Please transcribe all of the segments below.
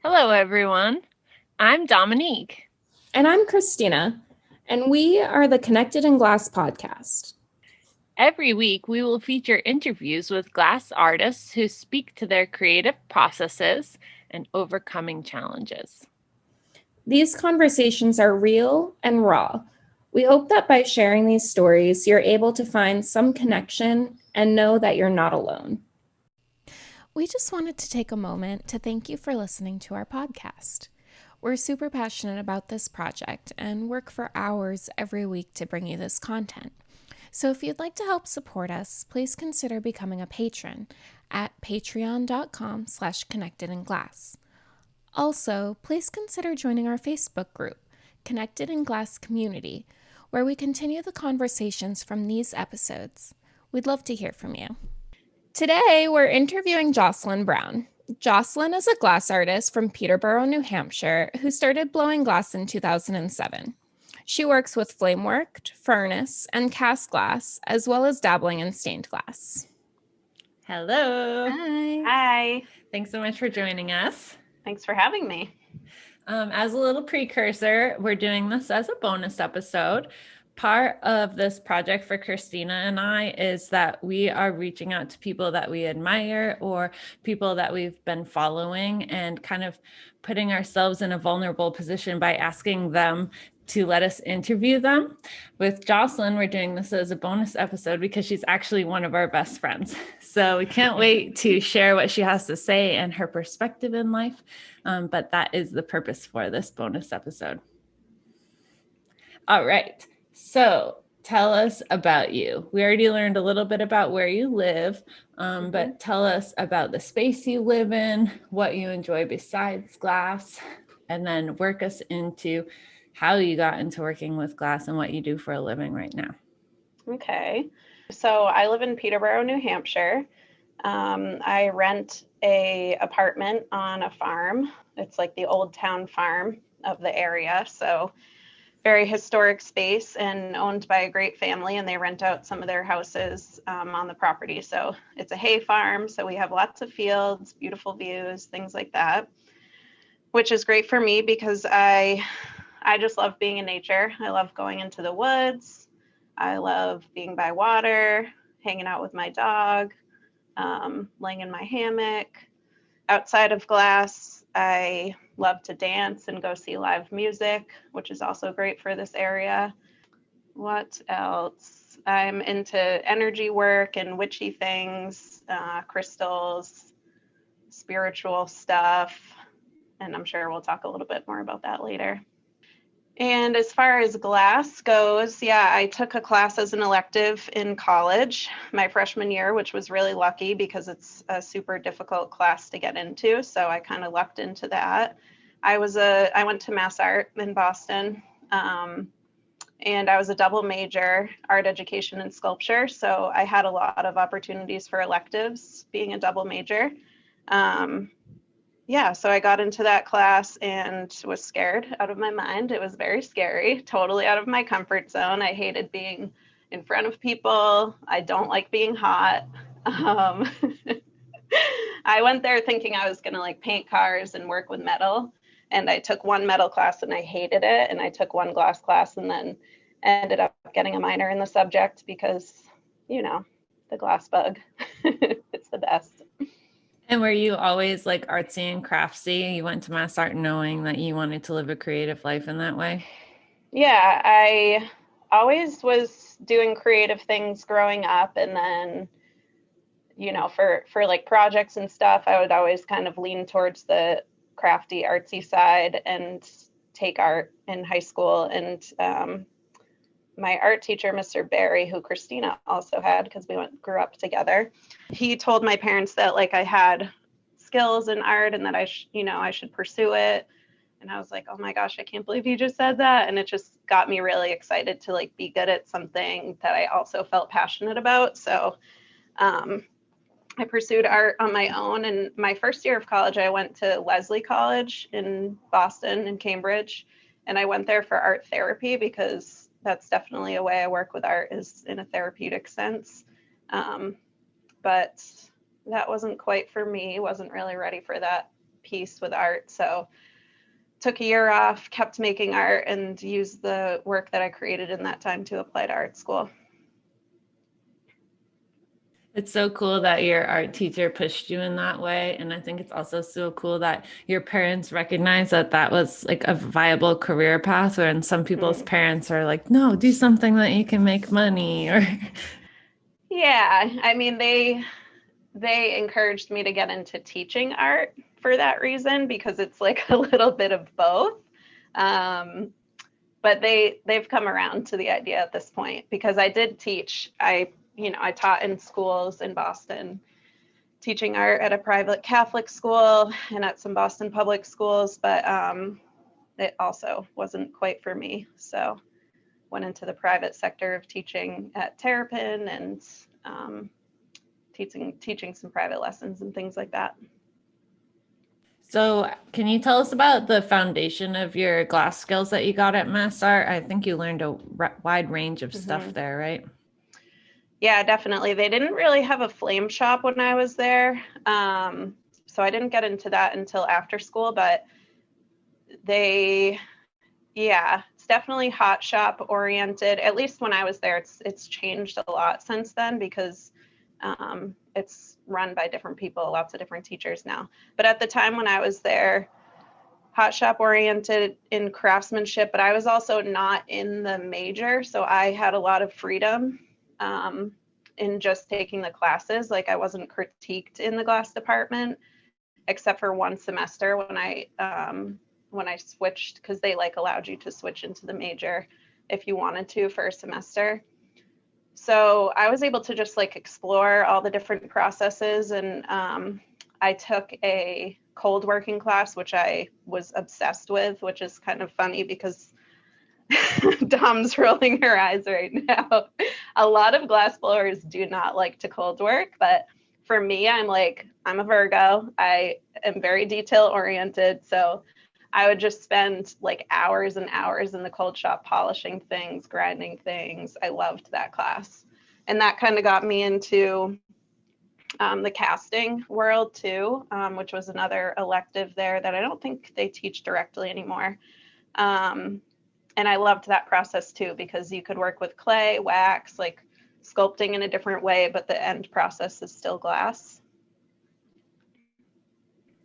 Hello, everyone. I'm Dominique. And I'm Christina, and we are the Connected in Glass podcast. Every week, we will feature interviews with glass artists who speak to their creative processes and overcoming challenges. These conversations are real and raw. We hope that by sharing these stories, you're able to find some connection and know that you're not alone. We just wanted to take a moment to thank you for listening to our podcast. We're super passionate about this project and work for hours every week to bring you this content. So if you'd like to help support us, please consider becoming a patron at patreon.com/connectedinglass. Also, please consider joining our Facebook group, Connected in Glass Community, where we continue the conversations from these episodes. We'd love to hear from you. Today, we're interviewing Jocelyn Brown. Jocelyn is a glass artist from Peterborough, New Hampshire, who started blowing glass in 2007. She works with flameworked, furnace, and cast glass, as well as dabbling in stained glass. Hello. Hi. Hi. Thanks so much for joining us. Thanks for having me. As a little precursor, we're doing this as a bonus episode. Part of this project for Christina and I is that we are reaching out to people that we admire or people that we've been following and kind of putting ourselves in a vulnerable position by asking them to let us interview them. With Jocelyn, we're doing this as a bonus episode because she's actually one of our best friends. So we can't wait to share what she has to say and her perspective in life. But that is the purpose for this bonus episode. All right. So tell us about you. We already learned a little bit about where you live, but tell us about the space you live in, what you enjoy besides glass, and then work us into how you got into working with glass and what you do for a living right now. Okay. So I live in Peterborough, New Hampshire. I rent a apartment on a farm. It's like the old town farm of the area. So very historic space and owned by a great family, and they rent out some of their houses on the property. So it's a hay farm. So we have lots of fields, beautiful views, things like that, which is great for me because I just love being in nature. I love going into the woods. I love being by water, hanging out with my dog, laying in my hammock. Outside of glass, I love to dance and go see live music, which is also great for this area. What else? I'm into energy work and witchy things, crystals, spiritual stuff, and I'm sure we'll talk a little bit more about that later. And as far as glass goes, yeah, I took a class as an elective in college my freshman year, which was really lucky because it's a super difficult class to get into. So I kind of lucked into that. I went to Mass Art in Boston, and I was a double major, art education and sculpture. So I had a lot of opportunities for electives being a double major. Yeah, so I got into that class and was scared out of my mind. It was very scary, totally out of my comfort zone. I hated being in front of people. I don't like being hot. I went there thinking I was going to like paint cars and work with metal. And I took one metal class and I hated it. And I took one glass class and then ended up getting a minor in the subject because, the glass bug. It's the best. And were you always like artsy and craftsy? You went to Mass Art knowing that you wanted to live a creative life in that way? Yeah, I always was doing creative things growing up. And then, for like projects and stuff, I would always kind of lean towards the crafty, artsy side and take art in high school. And my art teacher, Mr. Barry, who Christina also had because we grew up together, he told my parents that like I had skills in art and that I should pursue it. And I was like, oh my gosh, I can't believe you just said that. And it just got me really excited to like be good at something that I also felt passionate about. So I pursued art on my own. And my first year of college, I went to Lesley College in Boston and Cambridge. And I went there for art therapy because that's definitely a way I work with art is in a therapeutic sense. But that wasn't quite for me. Wasn't really ready for that piece with art. So took a year off, kept making art, and used the work that I created in that time to apply to art school. It's so cool that your art teacher pushed you in that way. And I think it's also so cool that your parents recognize that that was like a viable career path, or and some people's parents are like, no, do something that you can make money. Or yeah, I mean, they encouraged me to get into teaching art for that reason, because it's like a little bit of both. But they've come around to the idea at this point, because I did teach. I taught in schools in Boston, teaching art at a private Catholic school and at some Boston public schools, but it also wasn't quite for me. So went into the private sector of teaching at Terrapin and teaching some private lessons and things like that. so can you tell us about the foundation of your glass skills that you got at Mass Art? I think you learned a wide range of stuff there, right? Yeah, definitely. They didn't really have a flame shop when I was there. So I didn't get into that until after school, but it's definitely hot shop oriented. At least when I was there, it's changed a lot since then, because it's run by different people, lots of different teachers now. But at the time when I was there, hot shop oriented in craftsmanship, but I was also not in the major. So I had a lot of freedom in just taking the classes. Like, I wasn't critiqued in the glass department, except for one semester when I switched, because they like allowed you to switch into the major if you wanted to for a semester. So I was able to just like explore all the different processes, and I took a cold working class, which I was obsessed with, which is kind of funny because Dom's rolling her eyes right now. A lot of glass blowers do not like to cold work, but for me, I'm a Virgo. I am very detail oriented. So I would just spend like hours and hours in the cold shop polishing things, grinding things. I loved that class. And that kind of got me into the casting world too, which was another elective there that I don't think they teach directly anymore. And I loved that process too, because you could work with clay, wax, like sculpting in a different way, but the end process is still glass.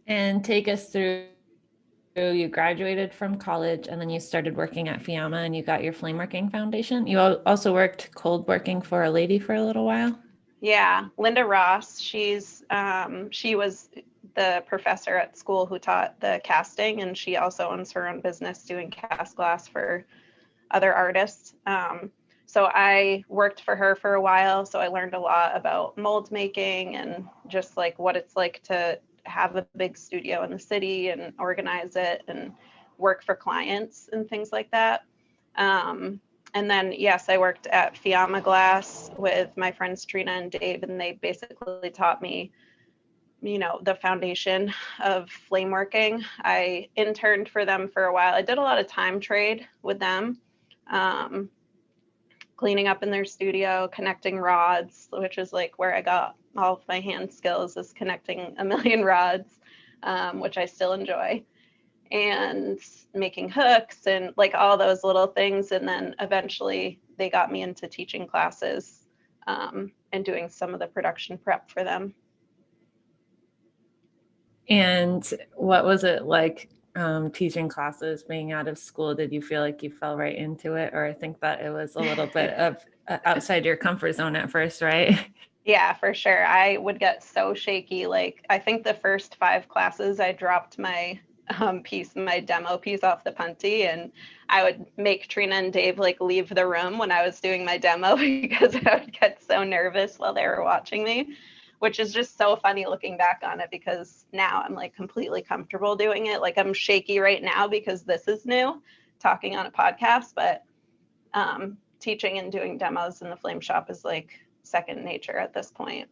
And take us through, you graduated from college and then you started working at Fiamma and you got your Flameworking foundation. You also worked cold working for a lady for a little while. Yeah, Linda Ross, she was the professor at school who taught the casting, and she also owns her own business doing cast glass for other artists. So I worked for her for a while, so I learned a lot about mold making and just like what it's like to have a big studio in the city and organize it and work for clients and things like that. And then, yes, I worked at Fiamma Glass with my friends Trina and Dave, and they basically taught me, the foundation of flameworking. I interned for them for a while. I did a lot of time trade with them, cleaning up in their studio, connecting rods, which is like where I got all of my hand skills, is connecting a million rods, which I still enjoy, and making hooks and like all those little things. And then eventually they got me into teaching classes and doing some of the production prep for them. And what was it like teaching classes, being out of school? Did you feel like you fell right into it? Or I think that it was a little bit of outside your comfort zone at first, right? Yeah, for sure. I would get so shaky. Like, I think the first 5 classes, I dropped my my demo piece off the punty, and I would make Trina and Dave like leave the room when I was doing my demo because I would get so nervous while they were watching me, which is just so funny looking back on it, because now I'm like completely comfortable doing it. Like, I'm shaky right now because this is new, talking on a podcast, but teaching and doing demos in the flame shop is like second nature at this point.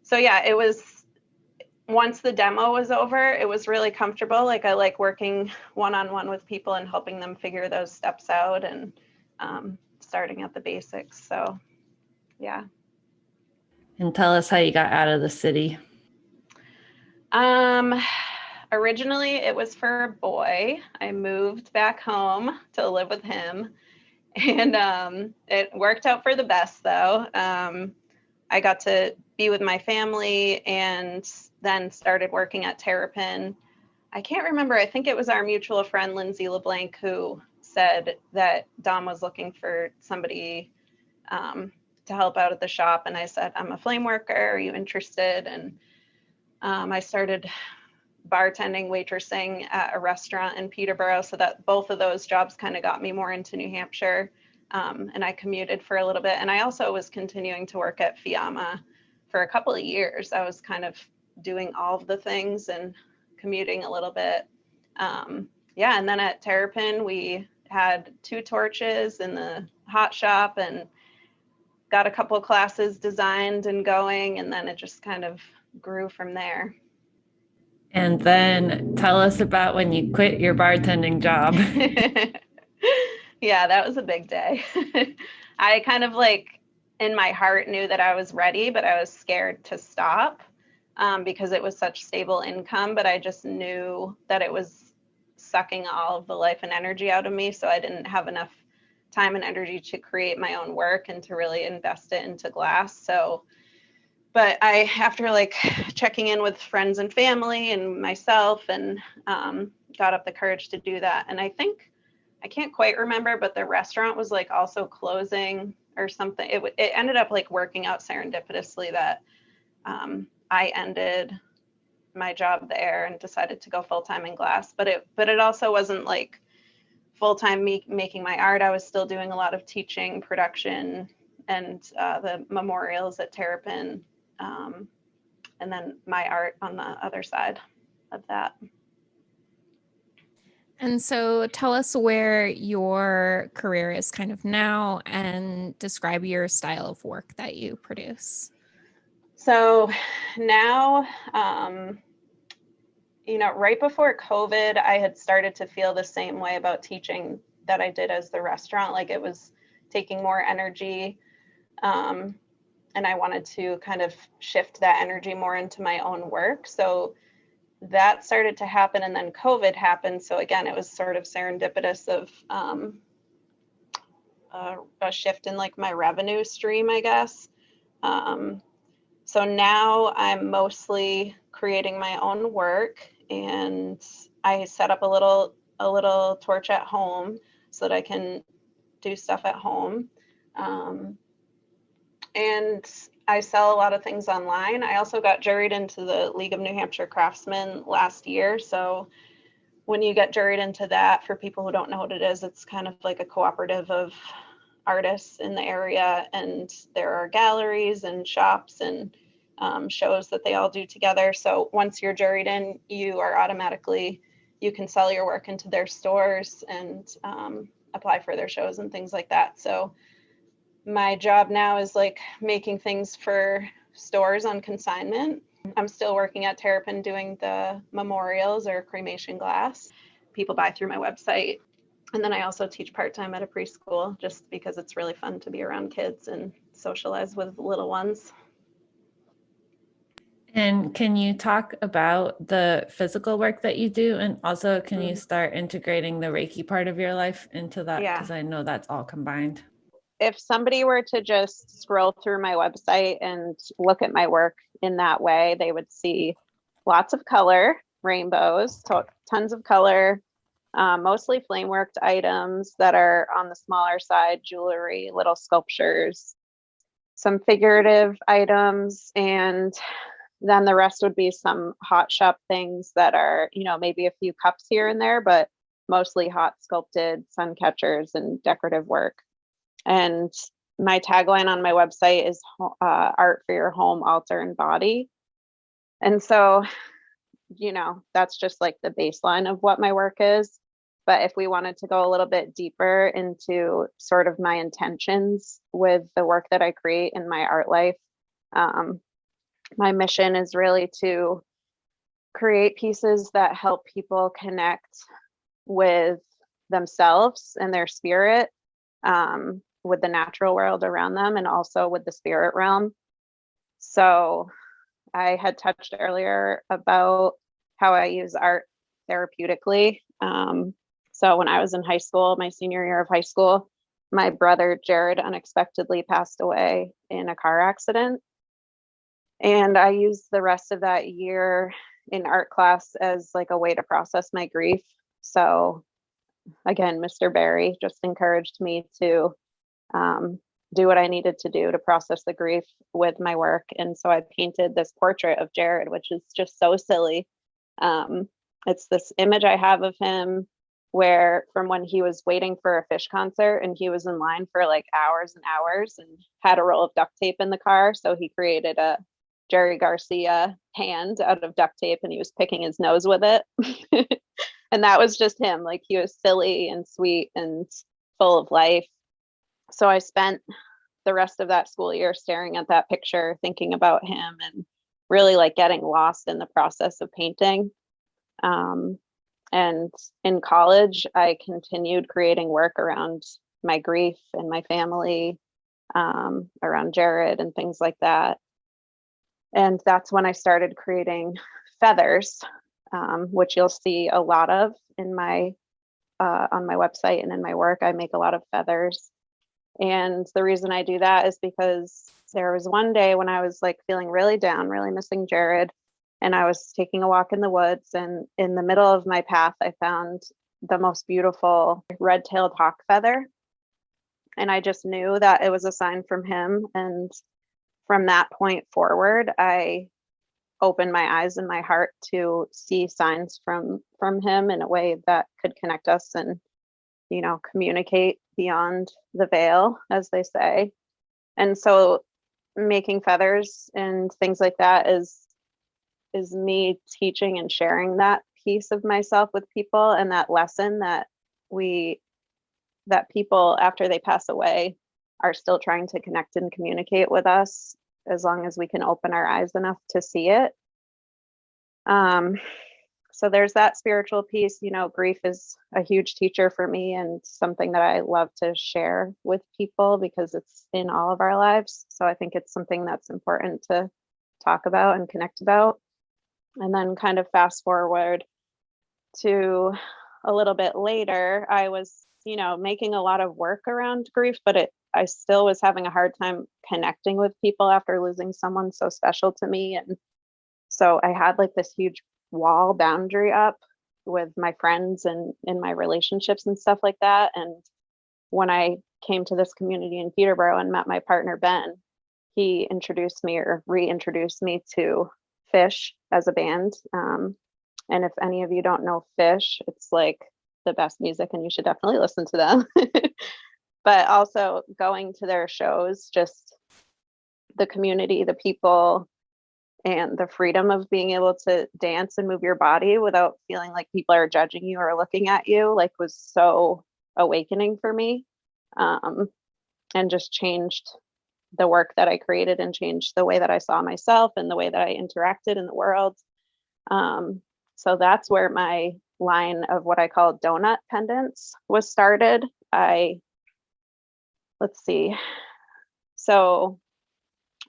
So yeah, it was, once the demo was over, it was really comfortable. Like, I like working one-on-one with people and helping them figure those steps out, and starting at the basics. So yeah. And tell us how you got out of the city. Originally, it was for a boy. I moved back home to live with him, and it worked out for the best, though. I got to be with my family and then started working at Terrapin. I can't remember. I think it was our mutual friend, Lindsay LeBlanc, who said that Dom was looking for somebody to help out at the shop. And I said, I'm a flame worker. Are you interested? And I started bartending, waitressing at a restaurant in Peterborough. So that both of those jobs kind of got me more into New Hampshire. And I commuted for a little bit. And I also was continuing to work at Fiamma for a couple of years. I was kind of doing all of the things and commuting a little bit. Yeah, and then at Terrapin, we had 2 torches in the hot shop and got a couple of classes designed and going, and then it just kind of grew from there. And then tell us about when you quit your bartending job. Yeah, that was a big day. I kind of like in my heart knew that I was ready, but I was scared to stop because it was such stable income, but I just knew that it was sucking all of the life and energy out of me. So I didn't have enough time and energy to create my own work and to really invest it into glass. So, but I, after like checking in with friends and family and myself, and got up the courage to do that. And I think, I can't quite remember, but the restaurant was like also closing or something. It ended up like working out serendipitously that I ended my job there and decided to go full-time in glass. But it also wasn't like full-time me making my art. I was still doing a lot of teaching, production, and the memorials at Terrapin, and then my art on the other side of that. And so tell us where your career is kind of now and describe your style of work that you produce. So now, right before COVID, I had started to feel the same way about teaching that I did as the restaurant. Like it was taking more energy. And I wanted to kind of shift that energy more into my own work. So that started to happen, and then COVID happened. So again, it was sort of serendipitous of a shift in like my revenue stream, I guess. So now I'm mostly creating my own work, and I set up a little torch at home so that I can do stuff at home. And I sell a lot of things online. I also got juried into the League of New Hampshire Craftsmen last year. So when you get juried into that, for people who don't know what it is, it's kind of like a cooperative of artists in the area. And there are galleries and shops and shows that they all do together. So once you're juried in, you can sell your work into their stores and apply for their shows and things like that. So my job now is like making things for stores on consignment. I'm still working at Terrapin doing the memorials or cremation glass. People buy through my website. And then I also teach part-time at a preschool just because it's really fun to be around kids and socialize with little ones. And can you talk about the physical work that you do? And also, can you start integrating the Reiki part of your life into that? Yeah. Because I know that's all combined. If somebody were to just scroll through my website and look at my work in that way, they would see lots of color, rainbows, tons of color, mostly flame worked items that are on the smaller side, jewelry, little sculptures, some figurative items, and then the rest would be some hot shop things that are, maybe a few cups here and there, but mostly hot sculpted sun catchers and decorative work. And my tagline on my website is art for your home, altar, and body. And so, that's just like the baseline of what my work is. But if we wanted to go a little bit deeper into sort of my intentions with the work that I create in my art life, my mission is really to create pieces that help people connect with themselves and their spirit, with the natural world around them, and also with the spirit realm. So I had touched earlier about how I use art therapeutically. So when I was in high school, my senior year of high school, my brother Jared unexpectedly passed away in a car accident. And I used the rest of that year in art class as like a way to process my grief. So again, Mr. Barry just encouraged me to do what I needed to do to process the grief with my work. And so I painted this portrait of Jared, which is just so silly. It's this image I have of him where from when he was waiting for a Fish concert and he was in line for like hours and hours and had a roll of duct tape in the car. So he created a Jerry Garcia hand out of duct tape and he was picking his nose with it. And that was just him. Like he was silly and sweet and full of life. So I spent the rest of that school year staring at that picture, thinking about him and really like getting lost in the process of painting. And in college, I continued creating work around my grief and my family, around Jared and things like that. And that's when I started creating feathers, which you'll see a lot of in my on my website and in my work. I make a lot of feathers. And the reason I do that is because there was one day when I was like feeling really down, really missing Jared. And I was taking a walk in the woods. And in the middle of my path, I found the most beautiful red-tailed hawk feather. And I just knew that it was a sign from him. And from that point forward, I opened my eyes and my heart to see signs from him in a way that could connect us and, you know, communicate beyond the veil, as they say. And so making feathers and things like that is me teaching and sharing that piece of myself with people, and that lesson that people after they pass away are still trying to connect and communicate with us as long as we can open our eyes enough to see it. So there's that spiritual piece. You know, grief is a huge teacher for me and something that I love to share with people because it's in all of our lives. So I think it's something that's important to talk about and connect about. And then kind of fast forward to a little bit later, I was, you know, making a lot of work around grief, but I still was having a hard time connecting with people after losing someone so special to me. And so I had like this huge wall boundary up with my friends and in my relationships and stuff like that. And when I came to this community in Peterborough and met my partner, Ben, he introduced me or reintroduced me to Fish as a band. And if any of you don't know Fish, it's like the best music and you should definitely listen to them. But also going to their shows, just the community, the people, and the freedom of being able to dance and move your body without feeling like people are judging you or looking at you, like, was so awakening for me, and just changed the work that I created and changed the way that I saw myself and the way that I interacted in the world. So that's where my line of what I call donut pendants was started. Let's see. So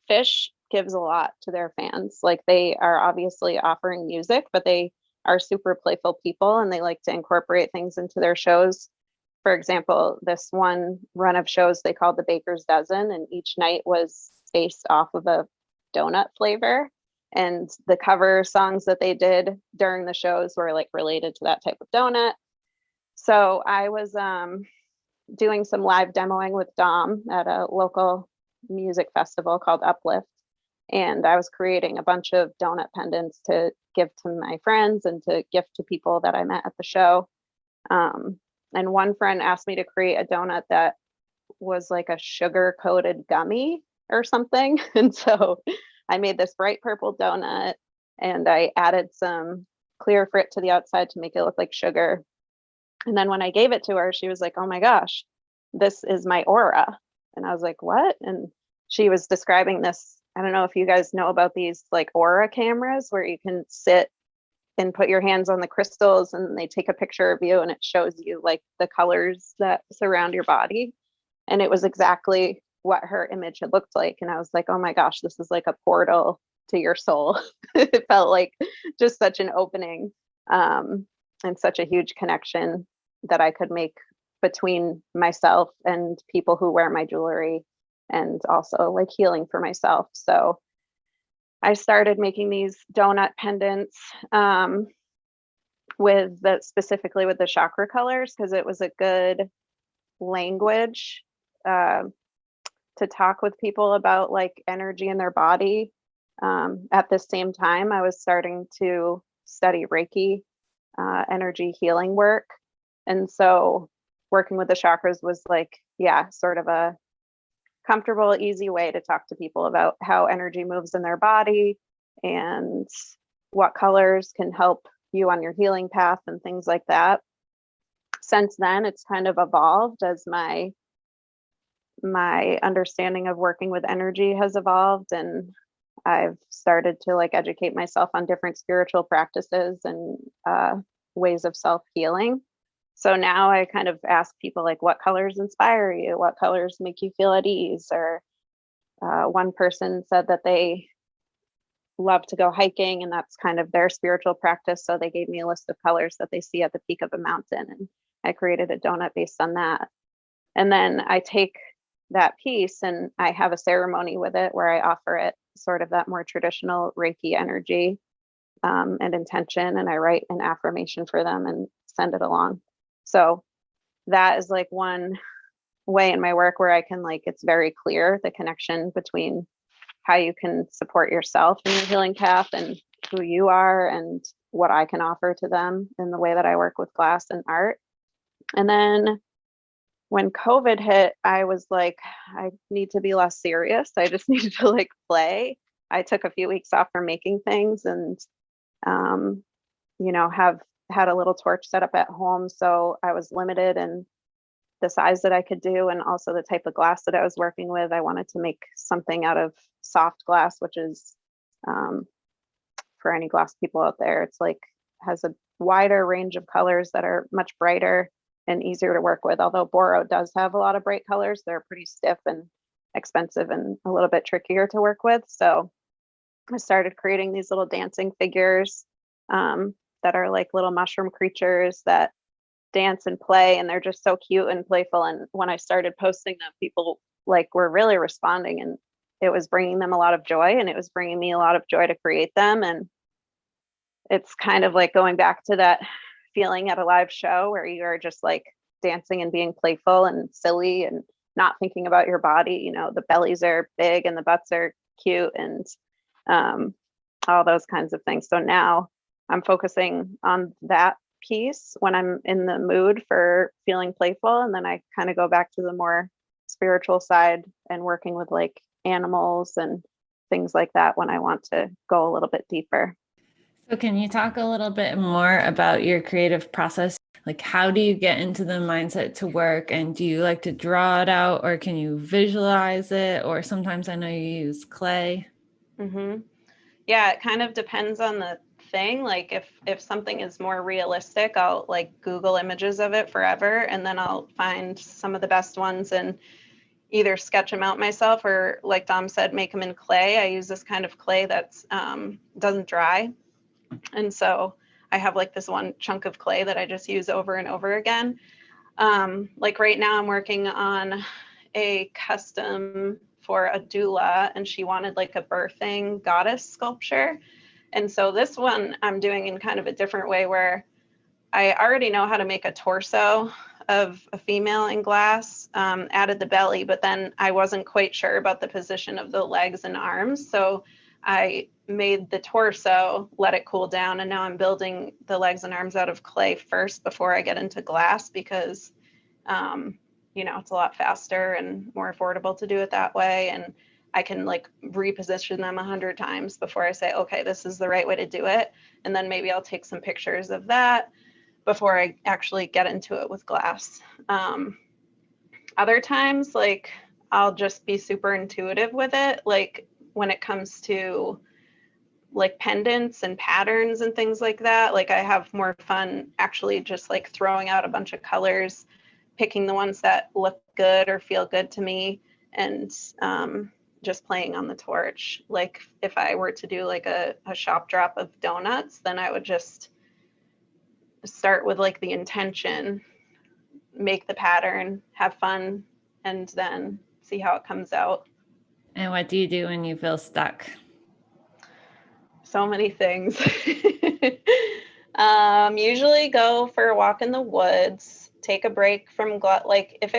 Fish gives a lot to their fans. Like, they are obviously offering music, but they are super playful people and they like to incorporate things into their shows. For example, this one run of shows they called the Baker's Dozen, and each night was based off of a donut flavor. And the cover songs that they did during the shows were like related to that type of donut. So I was doing some live demoing with Dom at a local music festival called Uplift. And I was creating a bunch of donut pendants to give to my friends and to gift to people that I met at the show. And one friend asked me to create a donut that was like a sugar coated gummy or something. And so I made this bright purple donut and I added some clear frit to the outside to make it look like sugar. And then when I gave it to her, she was like, "Oh my gosh, this is my aura." And I was like, "What?" And she was describing this. I don't know if you guys know about these like aura cameras where you can sit and put your hands on the crystals and they take a picture of you and it shows you like the colors that surround your body. And it was exactly what her image had looked like. And I was like, "Oh my gosh, this is like a portal to your soul. It felt like just such an opening, and such a huge connection that I could make between myself and people who wear my jewelry, and also like healing for myself. So I started making these donut pendants, specifically with the chakra colors, because it was a good language uh, to talk with people about like energy in their body. At the same time, I was starting to study Reiki, energy healing work. And so working with the chakras was like, yeah, sort of a comfortable, easy way to talk to people about how energy moves in their body and what colors can help you on your healing path and things like that. Since then, it's kind of evolved as my understanding of working with energy has evolved, and I've started to like educate myself on different spiritual practices and ways of self-healing. So now I kind of ask people like, what colors inspire you? What colors make you feel at ease? Or one person said that they love to go hiking, and that's kind of their spiritual practice. So they gave me a list of colors that they see at the peak of a mountain, and I created a donut based on that. And then I take that piece and I have a ceremony with it where I offer it sort of that more traditional Reiki energy, and intention, and I write an affirmation for them and send it along. So that is like one way in my work where I can like, it's very clear the connection between how you can support yourself in your healing path and who you are and what I can offer to them in the way that I work with glass and art. And then when COVID hit, I was like, I need to be less serious. I just need to like play. I took a few weeks off from making things, and have had a little torch set up at home. So I was limited in the size that I could do, and also the type of glass that I was working with. I wanted to make something out of soft glass, which is, for any glass people out there, it's like has a wider range of colors that are much brighter and easier to work with. Although Boro does have a lot of bright colors, they're pretty stiff and expensive and a little bit trickier to work with. So I started creating these little dancing figures, that are like little mushroom creatures that dance and play, and they're just so cute and playful. And when I started posting them, people like were really responding, and it was bringing them a lot of joy, and it was bringing me a lot of joy to create them. And it's kind of like going back to that feeling at a live show where you are just like dancing and being playful and silly and not thinking about your body. The bellies are big and the butts are cute, and all those kinds of things. So now I'm focusing on that piece when I'm in the mood for feeling playful. And then I kind of go back to the more spiritual side and working with like animals and things like that when I want to go a little bit deeper. So can you talk a little bit more about your creative process? Like, how do you get into the mindset to work? And do you like to draw it out, or can you visualize it? Or sometimes I know you use clay. Mm-hmm. Yeah, it kind of depends on the thing. Like if something is more realistic, I'll like Google images of it forever, and then I'll find some of the best ones and either sketch them out myself, or like Dom said, make them in clay. I use this kind of clay that's doesn't dry. And so I have like this one chunk of clay that I just use over and over again. Like right now I'm working on a custom for a doula, and she wanted like a birthing goddess sculpture. And so this one I'm doing in kind of a different way, where I already know how to make a torso of a female in glass, added the belly, but then I wasn't quite sure about the position of the legs and arms. So I made the torso, let it cool down, and now I'm building the legs and arms out of clay first before I get into glass, because it's a lot faster and more affordable to do it that way. And I can like reposition them 100 times before I say, okay, this is the right way to do it. And then maybe I'll take some pictures of that before I actually get into it with glass. Other times, like I'll just be super intuitive with it. Like when it comes to like pendants and patterns and things like that, like I have more fun actually just like throwing out a bunch of colors, picking the ones that look good or feel good to me, and just playing on the torch. Like if I were to do like a shop drop of donuts, then I would just start with like the intention, make the pattern, have fun, and then see how it comes out. And what do you do when you feel stuck? So many things. Usually go for a walk in the woods, take a break from like if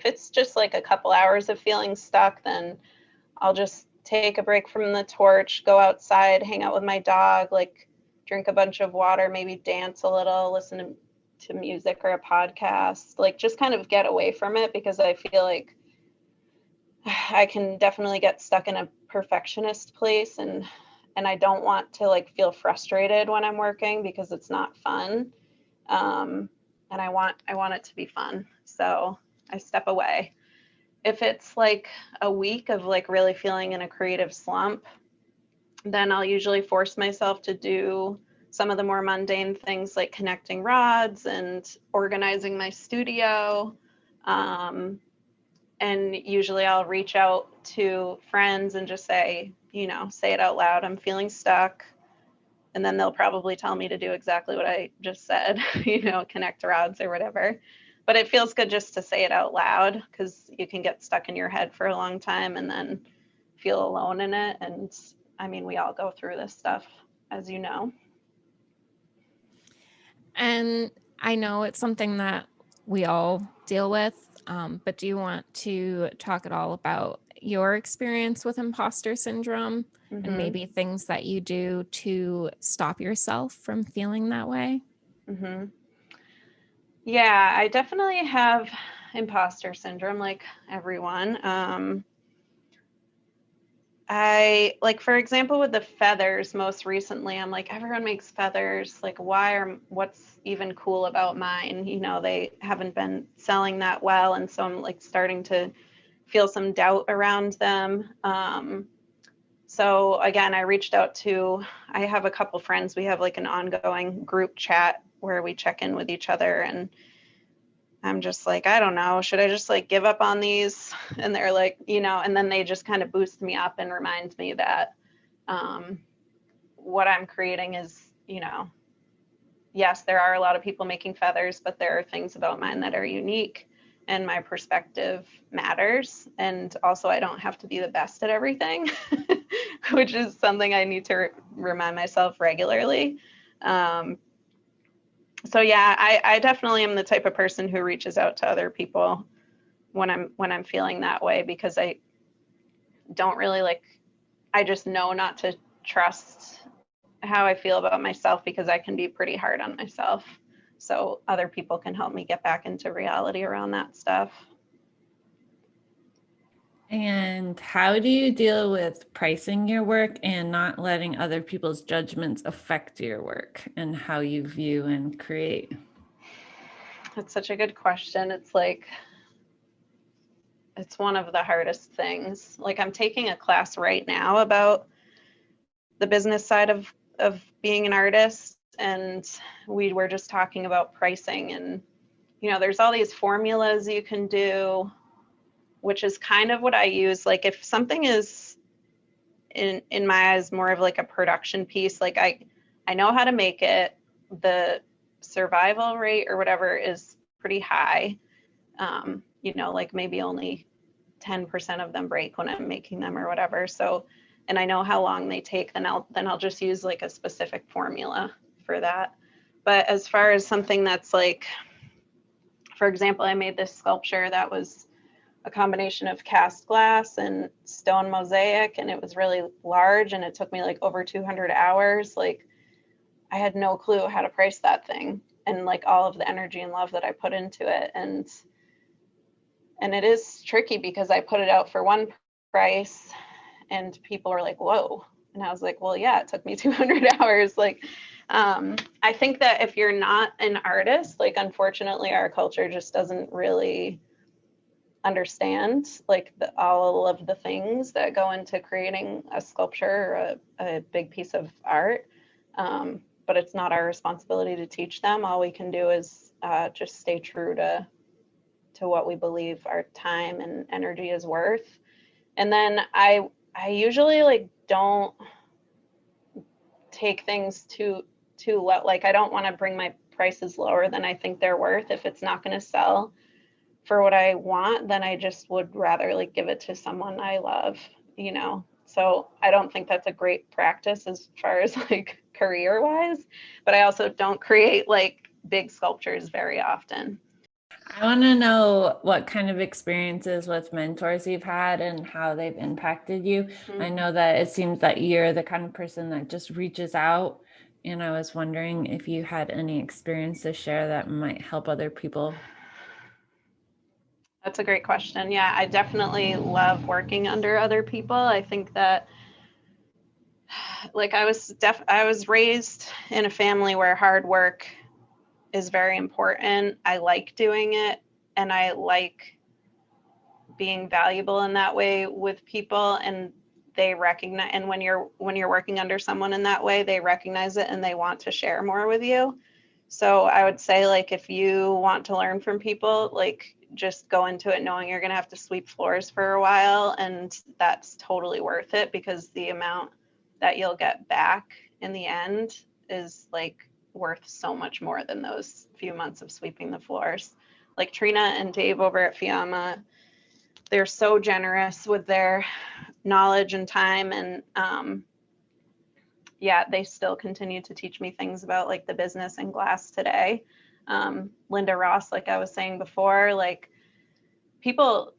it's just like a couple hours of feeling stuck, then I'll just take a break from the torch, go outside, hang out with my dog, like drink a bunch of water, maybe dance a little, listen to music or a podcast, like just kind of get away from it, because I feel like I can definitely get stuck in a perfectionist place, and I don't want to like feel frustrated when I'm working because it's not fun. And I want it to be fun. So I step away. If it's like a week of like really feeling in a creative slump, then I'll usually force myself to do some of the more mundane things like connecting rods and organizing my studio. And usually I'll reach out to friends and just say, say it out loud, I'm feeling stuck. And then they'll probably tell me to do exactly what I just said, connect rods or whatever. But it feels good just to say it out loud, because you can get stuck in your head for a long time and then feel alone in it. And I mean, we all go through this stuff, as you know. And I know it's something that we all deal with, but do you want to talk at all about your experience with imposter syndrome and maybe things that you do to stop yourself from feeling that way? Mm-hmm. Yeah, I definitely have imposter syndrome, like everyone. I like, for example, with the feathers, most recently, I'm like, everyone makes feathers. Like, what's even cool about mine? They haven't been selling that well. And so I'm like starting to feel some doubt around them. So again, I have a couple friends. We have like an ongoing group chat where we check in with each other, and I'm just like, I don't know, should I just like give up on these? And they're like, and then they just kind of boost me up and remind me that what I'm creating is, yes, there are a lot of people making feathers, but there are things about mine that are unique, and my perspective matters. And also, I don't have to be the best at everything, which is something I need to remind myself regularly. So yeah, I definitely am the type of person who reaches out to other people when I'm feeling that way, because I don't really I just know not to trust how I feel about myself, because I can be pretty hard on myself. So other people can help me get back into reality around that stuff. And how do you deal with pricing your work and not letting other people's judgments affect your work and how you view and create? That's such a good question. It's one of the hardest things. Like, I'm taking a class right now about the business side of being an artist, and we were just talking about pricing, and there's all these formulas you can do, which is kind of what I use. Like, if something is in my eyes more of like a production piece, like I know how to make it, the survival rate or whatever is pretty high. Like maybe only 10% of them break when I'm making them or whatever. So, and I know how long they take, then I'll just use like a specific formula for that. But as far as something that's like, for example, I made this sculpture that was a combination of cast glass and stone mosaic, and it was really large, and it took me like over 200 hours. Like, I had no clue how to price that thing, and like all of the energy and love that I put into it. And it is tricky because I put it out for one price and people were like, whoa. And I was like, well, yeah, it took me 200 hours. Like, I think that if you're not an artist, like, unfortunately, our culture just doesn't really understand like all of the things that go into creating a sculpture or a big piece of art. But it's not our responsibility to teach them. All we can do is just stay true to to what we believe our time and energy is worth. And then I usually like don't take things too low. Like I don't want to bring my prices lower than I think they're worth. If it's not going to sell for what I want, then I just would rather like give it to someone I love, you know. So I don't think that's a great practice as far as like career wise, but I also don't create like big sculptures very often. I want to know what kind of experiences with mentors you've had and how they've impacted you. I know that it seems that you're the kind of person that just reaches out, and I was wondering if you had any experience to share that might help other people. That's a great question. Yeah, I definitely love working under other people. I think that like I was raised in a family where hard work is very important. I like doing it, and I like being valuable in that way with people, and they recognize, and when you're working under someone in that way, they recognize it and they want to share more with you. So I would say like if you want to learn from people, like just go into it knowing you're going to have to sweep floors for a while, and that's totally worth it because the amount that you'll get back in the end is like worth so much more than those few months of sweeping the floors. Like Trina and Dave over at Fiamma, they're so generous with their knowledge and time, and yeah, they still continue to teach me things about like the business and glass today. Linda Ross, like I was saying before, like people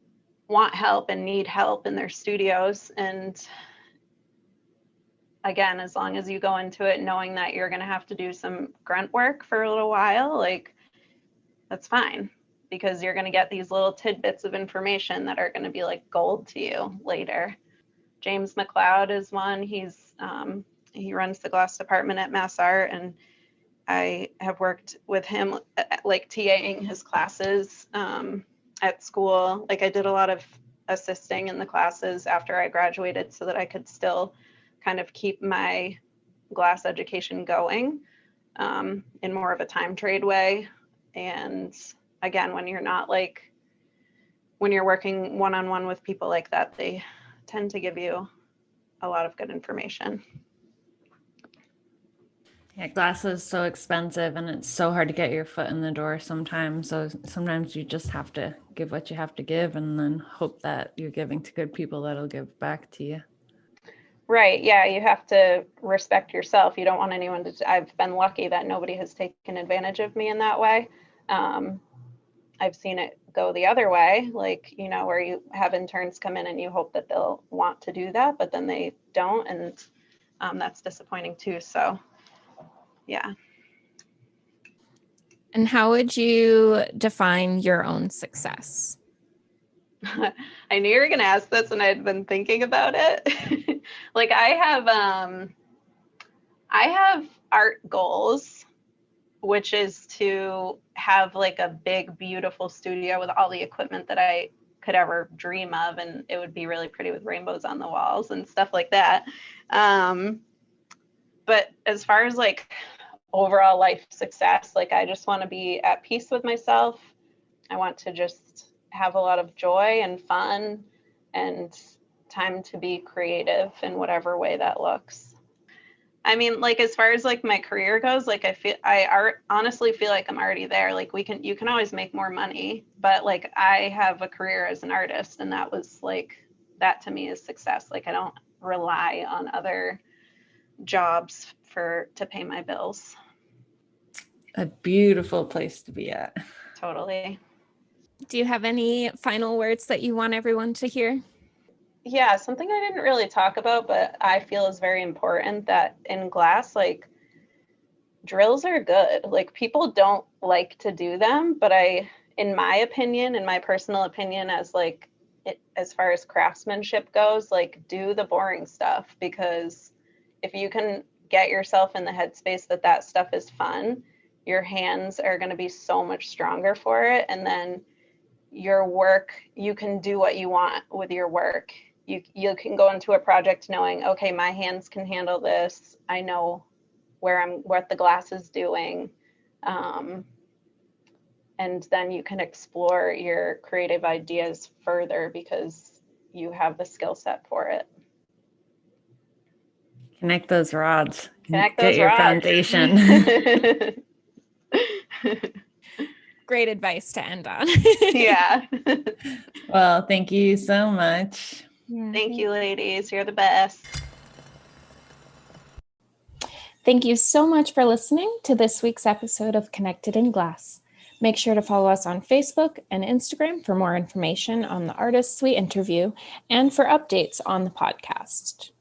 want help and need help in their studios, and again, as long as you go into it knowing that you're going to have to do some grunt work for a little while, like that's fine, because you're going to get these little tidbits of information that are going to be like gold to you later. James McLeod is one. He runs the glass department at Mass Art, and I have worked with him like TAing his classes at school. Like I did a lot of assisting in the classes after I graduated so that I could still kind of keep my glass education going in more of a time trade way. And again, when you're working one-on-one with people like that, they tend to give you a lot of good information. Yeah, glass is so expensive and it's so hard to get your foot in the door sometimes. So sometimes you just have to give what you have to give and then hope that you're giving to good people that'll give back to you. Right. Yeah. You have to respect yourself. You don't want anyone to. I've been lucky that nobody has taken advantage of me in that way. I've seen it go the other way, like, you know, where you have interns come in and you hope that they'll want to do that, but then they don't. And that's disappointing too. So, yeah. And how would you define your own success? I knew you were going to ask this and I'd been thinking about it. Like I have art goals, which is to have like a big, beautiful studio with all the equipment that I could ever dream of. And it would be really pretty with rainbows on the walls and stuff like that. But as far as like overall life success, like I just want to be at peace with myself. I want to just have a lot of joy and fun and time to be creative in whatever way that looks. I mean, like as far as like my career goes, like honestly feel like I'm already there. Like you can always make more money, but like I have a career as an artist, and that to me is success. Like I don't rely on other jobs to pay my bills. A beautiful place to be at. Totally. Do you have any final words that you want everyone to hear? Yeah, something I didn't really talk about, but I feel is very important, that in glass, like drills are good. Like people don't like to do them, but in my personal opinion, as far as craftsmanship goes, like do the boring stuff, because if you can get yourself in the headspace that stuff is fun, your hands are going to be so much stronger for it. And then your work, you can do what you want with your work. You can go into a project knowing, okay, my hands can handle this. I know what the glass is doing. And and then you can explore your creative ideas further because you have the skill set for it. Connect those rods. Connect Get those your rods. Foundation. Great advice to end on. Yeah. Well, thank you so much. Yeah, Thank you, ladies. You're the best. Thank you so much for listening to this week's episode of Connected in Glass. Make sure to follow us on Facebook and Instagram for more information on the artists we interview and for updates on the podcast.